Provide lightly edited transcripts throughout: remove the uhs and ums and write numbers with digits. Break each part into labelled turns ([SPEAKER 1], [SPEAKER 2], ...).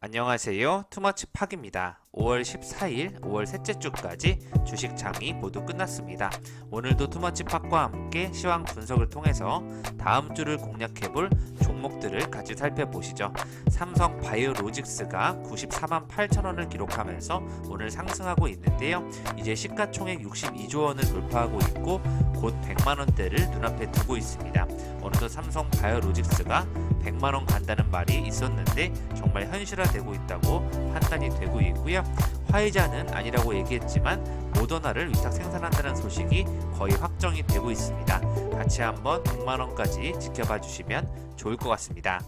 [SPEAKER 1] 안녕하세요. 투머치 팍입니다. 5월 14일, 5월 셋째 주까지 주식 장이 모두 끝났습니다. 오늘도 투머치 팍과 함께 시황 분석을 통해서 다음 주를 공략해볼 종목들을 같이 살펴보시죠. 삼성 바이오로직스가 94만 8천 원을 기록하면서 오늘 상승하고 있는데요. 이제 시가총액 62조 원을 돌파하고 있고 곧 100만 원대를 눈앞에 두고 있습니다. 오늘도 삼성 바이오로직스가 100만 원 간다는 말이 있었는데 정말 현실화되고 있다고 판단이 되고 있고요. 화이자는 아니라고 얘기했지만 모더나를 위탁 생산한다는 소식이 거의 확정이 되고 있습니다. 같이 한번 100만 원까지 지켜봐 주시면 좋을 것 같습니다.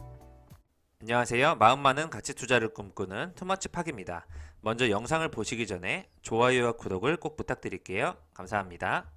[SPEAKER 1] 안녕하세요. 마음 많은 가치 투자를 꿈꾸는 투머치 팍입니다. 먼저 영상을 보시기 전에 좋아요와 구독을 꼭 부탁드릴게요. 감사합니다.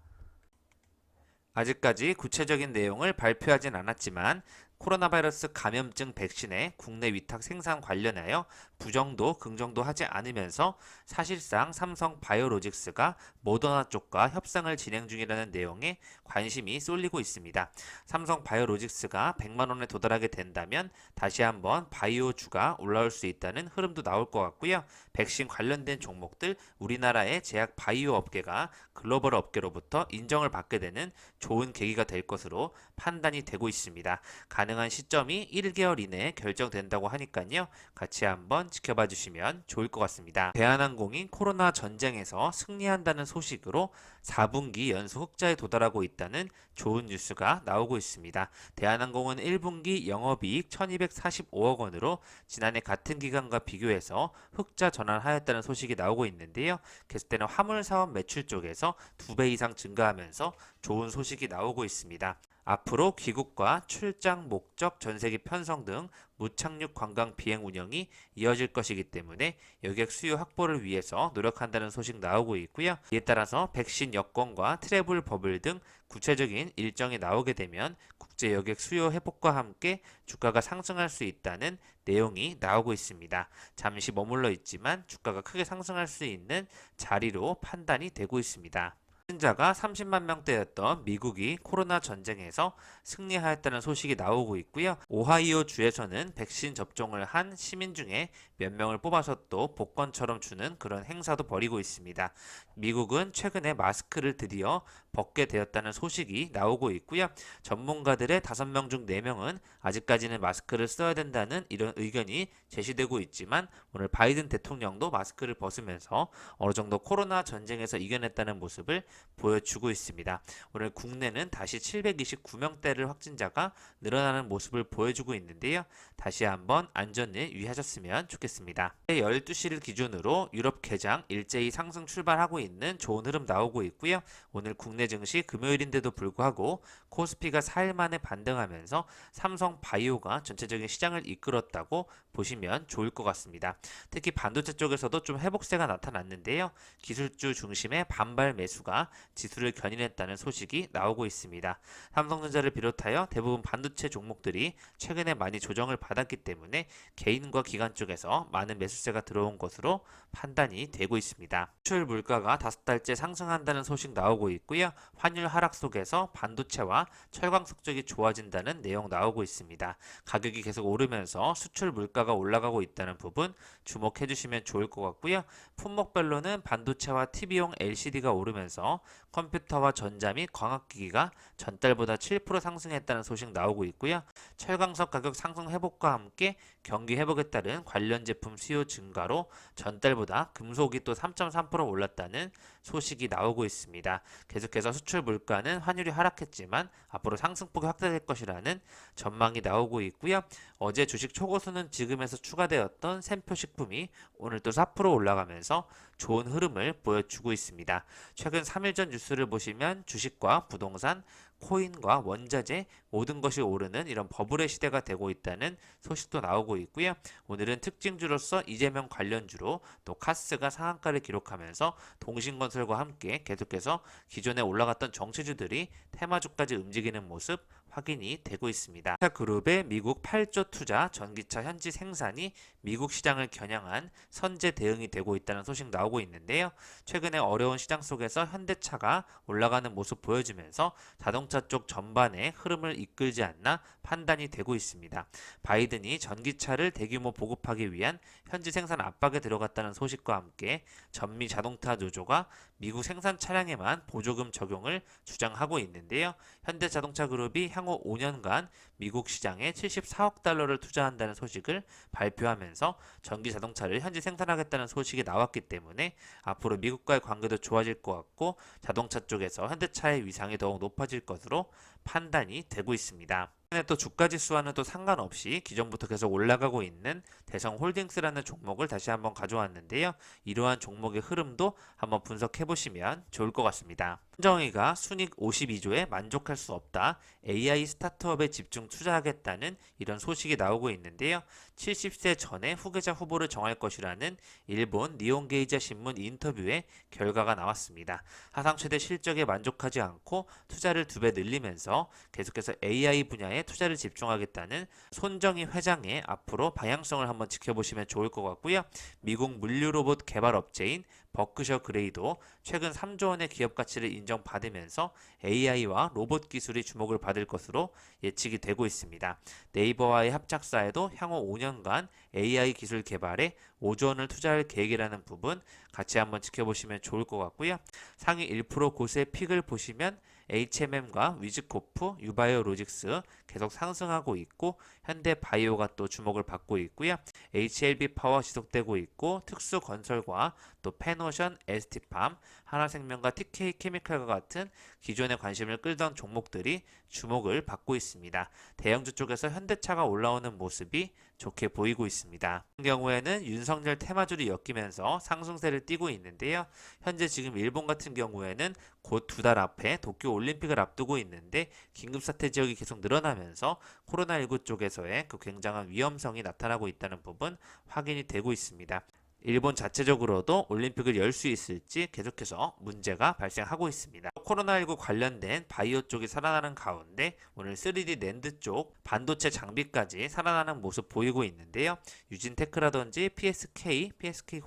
[SPEAKER 1] 아직까지 구체적인 내용을 발표하진 않았지만 코로나 바이러스 감염증 백신의 국내 위탁 생산 관련하여 부정도 긍정도 하지 않으면서 사실상 삼성 바이오로직스가 모더나 쪽과 협상을 진행 중이라는 내용에 관심이 쏠리고 있습니다. 삼성 바이오로직스가 100만 원에 도달하게 된다면 다시 한번 바이오주가 올라올 수 있다는 흐름도 나올 것 같고요. 백신 관련된 종목들 우리나라의 제약 바이오 업계가 글로벌 업계로부터 인정을 받게 되는 좋은 계기가 될 것으로 판단이 되고 있습니다. 가능한 시점이 1개월 이내에 결정된다고 하니까요. 같이 한번 지켜봐 주시면 좋을 것 같습니다. 대한항공이 코로나 전쟁에서 승리한다는 소식으로 4분기 연속 흑자에 도달하고 있다는 좋은 뉴스가 나오고 있습니다. 대한항공은 1분기 영업이익 1245억 원으로 지난해 같은 기간과 비교해서 흑자 전환하였다는 소식이 나오고 있는데요. 계속되는 화물사업 매출 쪽에서 2배 이상 증가하면서 좋은 소식이 나오고 있습니다. 앞으로 귀국과 출장 목적 전세기 편성 등 무착륙 관광 비행 운영이 이어질 것이기 때문에 여객 수요 확보를 위해서 노력한다는 소식 나오고 있고요. 이에 따라서 백신 여권과 트래블 버블 등 구체적인 일정이 나오게 되면 국제 여객 수요 회복과 함께 주가가 상승할 수 있다는 내용이 나오고 있습니다. 잠시 머물러 있지만 주가가 크게 상승할 수 있는 자리로 판단이 되고 있습니다. 확진자가 30만 명대였던 미국이 코로나 전쟁에서 승리하였다는 소식이 나오고 있고요. 오하이오 주에서는 백신 접종을 한 시민 중에 몇 명을 뽑아서 또 복권처럼 주는 그런 행사도 벌이고 있습니다. 미국은 최근에 마스크를 드디어 벗게 되었다는 소식이 나오고 있고요. 전문가들의 5명 중 4명은 아직까지는 마스크를 써야 된다는 이런 의견이 제시되고 있지만 오늘 바이든 대통령도 마스크를 벗으면서 어느 정도 코로나 전쟁에서 이겨냈다는 모습을 보여주고 있습니다. 오늘 국내는 다시 729명대를 확진자가 늘어나는 모습을 보여주고 있는데요. 다시 한번 안전을 유의하셨으면 좋겠습니다. 12시를 기준으로 유럽 개장 일제히 상승 출발하고 있는 좋은 흐름 나오고 있고요. 오늘 국내 증시 금요일인데도 불구하고 코스피가 4일 만에 반등하면서 삼성 바이오가 전체적인 시장을 이끌었다고 보시면 좋을 것 같습니다. 특히 반도체 쪽에서도 좀 회복세가 나타났는데요. 기술주 중심의 반발 매수가 지수를 견인했다는 소식이 나오고 있습니다. 삼성전자를 비롯하여 대부분 반도체 종목들이 최근에 많이 조정을 받았기 때문에 개인과 기관 쪽에서 많은 매수세가 들어온 것으로 판단이 되고 있습니다. 수출 물가가 5달째 상승한다는 소식 나오고 있고요. 환율 하락 속에서 반도체와 철광석 쪽이 좋아진다는 내용 나오고 있습니다. 가격이 계속 오르면서 수출 물가가 올라가고 있다는 부분 주목해 주시면 좋을 것 같고요. 품목별로는 반도체와 TV용 LCD가 오르면서 컴퓨터와 전자 및 광학기기가 전달보다 7% 상승했다는 소식 나오고 있고요. 철광석 가격 상승 회복과 함께 경기 회복에 따른 관련 제품 수요 증가로 전달보다 금속이 또 3.3% 올랐다는 소식이 나오고 있습니다. 계속해서 수출 물가는 환율이 하락했지만 앞으로 상승폭이 확대될 것이라는 전망이 나오고 있고요. 어제 주식 초고수는 지금에서 추가되었던 샘표 식품이 오늘 또 4% 올라가면서 좋은 흐름을 보여주고 있습니다. 최근 3일 전 뉴스를 보시면 주식과 부동산, 코인과 원자재 모든 것이 오르는 이런 버블의 시대가 되고 있다는 소식도 나오고 있고요. 오늘은 특징주로서 이재명 관련주로 또 카스가 상한가를 기록하면서 동신건설과 함께 계속해서 기존에 올라갔던 정치주들이 테마주까지 움직이는 모습 확인이 되고 있습니다. 그룹의 미국 8조 투자 전기차 현지 생산이 미국 시장을 겨냥한 선제 대응이 되고 있다는 소식 나오고 있는데요. 최근에 어려운 시장 속에서 현대차가 올라가는 모습 보여주면서 자동차 쪽 전반의 흐름을 이끌지 않나 판단이 되고 있습니다. 바이든이 전기차를 대규모 보급하기 위한 현지 생산 압박에 들어갔다는 소식과 함께 전미 자동차 노조가 미국 생산 차량에만 보조금 적용을 주장하고 있는데요. 현대자동차 그룹이 향후 5년간 미국 시장에 74억 달러를 투자한다는 소식을 발표하면서 전기 자동차를 현지 생산하겠다는 소식이 나왔기 때문에 앞으로 미국과의 관계도 좋아질 것 같고 자동차 쪽에서 현대차의 위상이 더욱 높아질 것으로 판단이 되고 있습니다. 또 주가 지수와는 또 상관없이 기존부터 계속 올라가고 있는 대성홀딩스라는 종목을 다시 한번 가져왔는데요. 이러한 종목의 흐름도 한번 분석해 보시면 좋을 것 같습니다. 한정희가 순익 52조에 만족할 수 없다. AI 스타트업에 집중 투자하겠다는 이런 소식이 나오고 있는데요. 70세 전에 후계자 후보를 정할 것이라는 일본 니온게이자 신문 인터뷰의 결과가 나왔습니다. 하상 최대 실적에 만족하지 않고 투자를 2배 늘리면서 계속해서 AI 분야에 투자를 집중하겠다는 손정희 회장의 앞으로 방향성을 한번 지켜보시면 좋을 것 같고요. 미국 물류 로봇 개발 업체인 버크셔 그레이도 최근 3조 원의 기업 가치를 인정받으면서 AI와 로봇 기술이 주목을 받을 것으로 예측이 되고 있습니다. 네이버와의 합작사에도 향후 5년간 AI 기술 개발에 5조 원을 투자할 계획이라는 부분 같이 한번 지켜보시면 좋을 것 같고요. 상위 1% 고세 픽을 보시면 HMM과 위즈코프, 유바이오로직스 계속 상승하고 있고 현대바이오가 또 주목을 받고 있고요. HLB 파워 지속되고 있고 특수건설과 또 페노션, ST팜, 하나생명과 TK케미칼과 같은 기존에 관심을 끌던 종목들이 주목을 받고 있습니다. 대형주 쪽에서 현대차가 올라오는 모습이 좋게 보이고 있습니다. 같은 경우에는 윤석열 테마줄이 엮이면서 상승세를 띠고 있는데요. 현재 지금 일본 같은 경우에는 곧 2달 앞에 도쿄 올림픽을 앞두고 있는데 긴급사태 지역이 계속 늘어나면서 코로나19 쪽에서의 그 굉장한 위험성이 나타나고 있다는 부분 확인이 되고 있습니다. 일본 자체적으로도 올림픽을 열 수 있을지 계속해서 문제가 발생하고 있습니다. 코로나19 관련된 바이오 쪽이 살아나는 가운데 오늘 3D 낸드 쪽 반도체 장비까지 살아나는 모습 보이고 있는데요. 유진테크라든지 PSK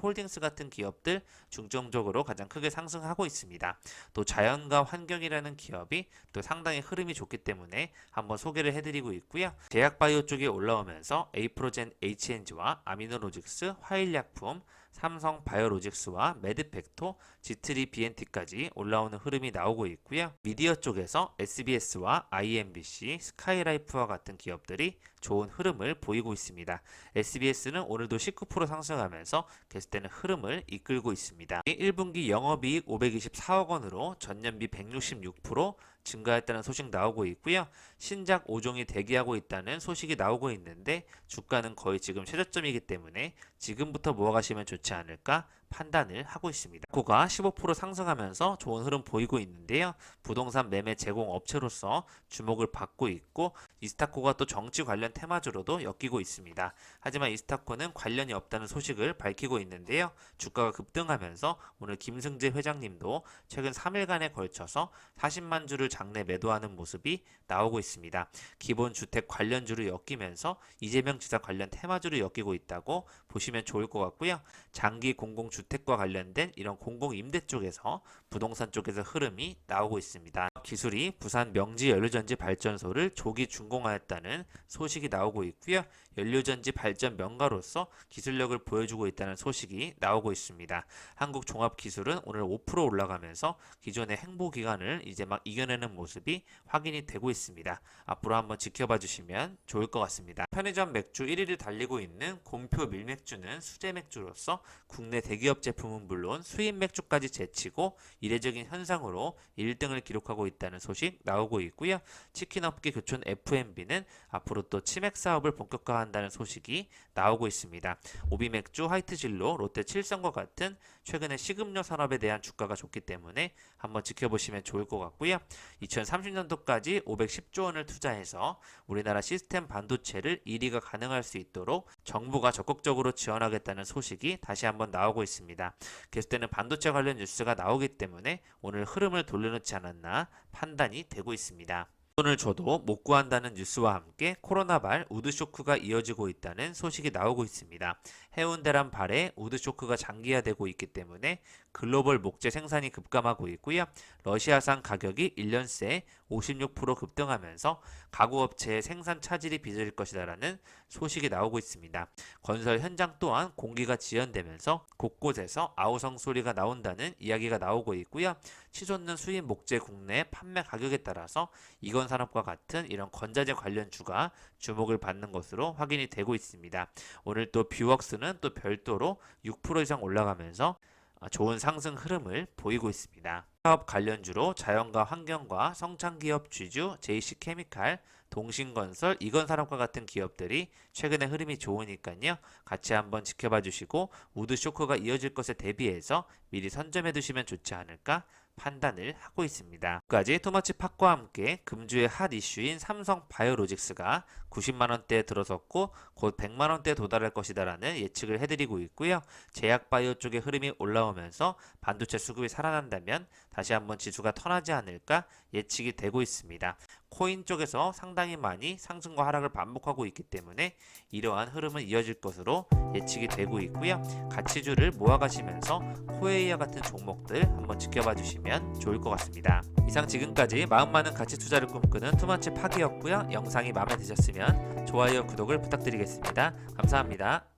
[SPEAKER 1] 홀딩스 같은 기업들 중점적으로 가장 크게 상승하고 있습니다. 또 자연과 환경이라는 기업이 또 상당히 흐름이 좋기 때문에 한번 소개를 해드리고 있고요. 제약바이오 쪽이 올라오면서 에이프로젠 HNG와 아미노로직스, 화일약품, 삼성 바이오로직스와 메드팩토, G3 BNT까지 올라오는 흐름이 나오고 있고요. 미디어 쪽에서 SBS와 IMBC, 스카이라이프와 같은 기업들이 좋은 흐름을 보이고 있습니다. SBS는 오늘도 19% 상승하면서 계속되는 흐름을 이끌고 있습니다. 1분기 영업이익 524억 원으로 전년비 166% 증가했다는 소식 나오고 있고요. 신작 5종이 대기하고 있다는 소식이 나오고 있는데 주가는 거의 지금 최저점이기 때문에 지금부터 모아가시면 좋지 않을까 판단을 하고 있습니다. 코가 15% 상승하면서 좋은 흐름 보이고 있는데요. 부동산 매매 제공 업체로서 주목을 받고 있고 이스타코가 또 정치 관련 테마주로도 엮이고 있습니다. 하지만 이스타코는 관련이 없다는 소식을 밝히고 있는데요. 주가가 급등하면서 오늘 김승재 회장님도 최근 3일간에 걸쳐서 40만 주를 장내 매도하는 모습이 나오고 있습니다. 기본주택 관련주로 엮이면서 이재명 지사 관련 테마주로 엮이고 있다고 보시면 좋을 것 같고요. 장기 공공주택과 관련된 이런 공공임대 쪽에서 부동산 쪽에서 흐름이 나오고 있습니다. 기술이 부산 명지 연료전지 발전소를 조기 준공하였다는 소식이 나오고 있고요. 연료전지 발전 명가로서 기술력을 보여주고 있다는 소식이 나오고 있습니다. 한국종합기술은 오늘 5% 올라가면서 기존의 행보기간을 이제 막 이겨내는 모습이 확인이 되고 있습니다. 앞으로 한번 지켜봐 주시면 좋을 것 같습니다. 편의점 맥주 1위를 달리고 있는 곰표 밀맥주는 수제 맥주로서 국내 대기업 제품은 물론 수입 맥주까지 제치고 이례적인 현상으로 1등을 기록하고 있다는 소식 나오고 있고요. 치킨업계 교촌 F&B는 앞으로 또 치맥 사업을 본격화한다는 소식이 나오고 있습니다. 오비맥주, 화이트진로, 롯데 칠성과 같은 최근에 식음료 산업에 대한 주가가 좋기 때문에 한번 지켜보시면 좋을 것 같고요. 2030년도까지 510조 원을 투자해서 우리나라 시스템 반도체를 1위가 가능할 수 있도록 정부가 적극적으로 지원하겠다는 소식이 다시 한번 나오고 있습니다. 계속되는 반도체 관련 뉴스가 나오기 때문에 오늘 흐름을 돌려놓지 않았나 판단이 되고 있습니다. 돈을 줘도 못 구한다는 뉴스와 함께 코로나발 우드쇼크가 이어지고 있다는 소식이 나오고 있습니다. 해운대란 발에 우드쇼크가 장기화되고 있기 때문에 글로벌 목재 생산이 급감하고 있고요. 러시아산 가격이 1년 새 56% 급등하면서 가구업체의 생산 차질이 빚어질 것이다라는 소식이 나오고 있습니다. 건설 현장 또한 공기가 지연되면서 곳곳에서 아우성 소리가 나온다는 이야기가 나오고 있고요. 치솟는 수입 목재 국내 판매 가격에 따라서 이건 산업과 같은 이런 건자재 관련주가 주목을 받는 것으로 확인이 되고 있습니다. 오늘 또 뷰웍스는 또 별도로 6% 이상 올라가면서 좋은 상승 흐름을 보이고 있습니다. 사업 관련주로 자연과 환경과 성장기업 쥐주, JC케미칼, 동신건설, 이건산업과 같은 기업들이 최근에 흐름이 좋으니까요. 같이 한번 지켜봐 주시고 우드쇼크가 이어질 것에 대비해서 미리 선점해 두시면 좋지 않을까 판단을 하고 있습니다. 끝까지 투머치 팟과 함께 금주의 핫 이슈인 삼성 바이오로직스가 90만원대에 들어섰고 곧 100만원대에 도달할 것이다라는 예측을 해드리고 있고요. 제약바이오 쪽의 흐름이 올라오면서 반도체 수급이 살아난다면 다시 한번 지수가 턴하지 않을까 예측이 되고 있습니다. 코인 쪽에서 상당히 많이 상승과 하락을 반복하고 있기 때문에 이러한 흐름은 이어질 것으로 예측이 되고 있고요. 가치주를 모아가시면서 코웨이와 같은 종목들 한번 지켜봐 주시면 좋을 것 같습니다. 이상 지금까지 마음 많은 가치 투자를 꿈꾸는 투머치 팟이었고요. 영상이 마음에 드셨으면 좋아요, 구독을 부탁드리겠습니다. 감사합니다.